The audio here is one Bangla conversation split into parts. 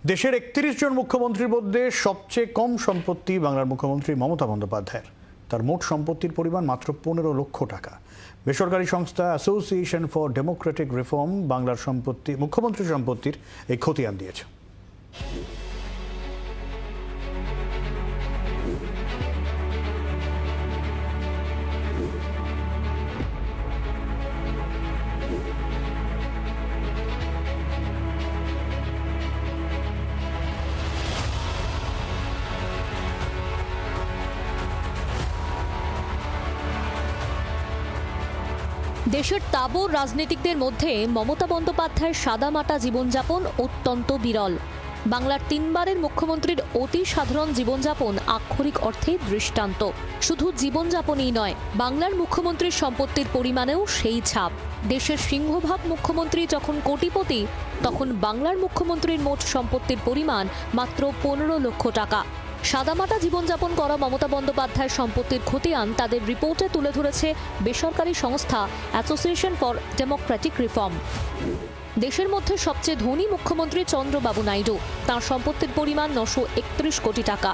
দেশের ৩১ জন মুখ্যমন্ত্রীর মধ্যে সবচেয়ে কম সম্পত্তি বাংলার মুখ্যমন্ত্রী মমতা বন্দ্যোপাধ্যায়ের। তার মোট সম্পত্তির পরিমাণ মাত্র ১৫ লক্ষ টাকা। বেসরকারি সংস্থা অ্যাসোসিয়েশন ফর ডেমোক্রেটিক রিফর্ম বাংলার মুখ্যমন্ত্রীর সম্পত্তির এই খতিয়ান দিয়েছে। দেশের তাবড় রাজনীতিকদের মধ্যে মমতা বন্দ্যোপাধ্যায়ের সাদামাটা জীবনযাপন অত্যন্ত বিরল। বাংলার তিনবারের মুখ্যমন্ত্রীর অতি সাধারণ জীবনযাপন আক্ষরিক অর্থে দৃষ্টান্ত। শুধু জীবনযাপনই নয়, বাংলার মুখ্যমন্ত্রীর সম্পত্তির পরিমাণেও সেই ছাপ। দেশের সিংহভাগ মুখ্যমন্ত্রী যখন কোটিপতি, তখন বাংলার মুখ্যমন্ত্রীর মোট সম্পত্তির পরিমাণ মাত্র ১৫ লক্ষ টাকা। সাদামাটা জীবনযাপন করা মমতা বন্দ্যোপাধ্যায়ের সম্পত্তির খতিয়ান তাদের রিপোর্টে তুলে ধরেছে বেসরকারি সংস্থা অ্যাসোসিয়েশন ফর ডেমোক্রেটিক রিফর্ম। দেশের মধ্যে সবচেয়ে ধনী মুখ্যমন্ত্রী চন্দ্রবাবু নাইডু, তাঁর সম্পত্তির পরিমাণ ৯৩১ কোটি টাকা।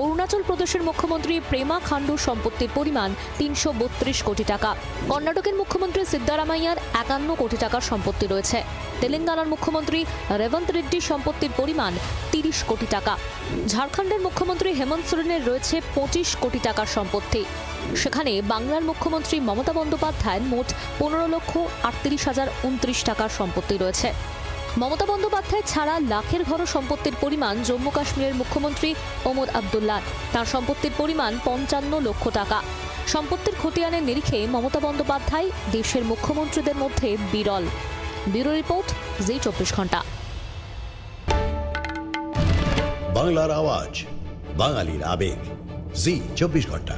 অরুণাচল প্রদেশের মুখ্যমন্ত্রী প্রেমা খান্ডুর সম্পত্তির পরিমাণ ৩৩২ কোটি টাকা। কর্ণাটকের মুখ্যমন্ত্রী সিদ্দারামাইয়ার ৫১ কোটি টাকার সম্পত্তি রয়েছে। তেলেঙ্গানার মুখ্যমন্ত্রী রেবন্ত রেড্ডির সম্পত্তির পরিমাণ ৩০ কোটি টাকা। ঝাড়খণ্ডের মুখ্যমন্ত্রী হেমন্ত সোরেনের রয়েছে ২৫ কোটি টাকার সম্পত্তি। সেখানে বাংলার মুখ্যমন্ত্রী মমতা বন্দ্যোপাধ্যায়ের মোট ১৫,৩৮,০২৯ টাকার সম্পত্তি রয়েছে। মমতা বন্দ্যোপাধ্যায় ছাড়া লাখের ঘর সম্পত্তির পরিমাণ জম্মু কাশ্মীরের মুখ্যমন্ত্রী ওমর আবদুল্লাহ, তার সম্পত্তির পরিমাণ ৫৫ লক্ষ টাকা। সম্পত্তির খতিয়ানের নিরিখে মমতা বন্দ্যোপাধ্যায় দেশের মুখ্যমন্ত্রীদের মধ্যে বিরল। ব্যুরো রিপোর্ট, জি ২৪ ঘন্টা। বাংলার আওয়াজ, বাঙালির আবেগ, জি ২৪ ঘন্টা।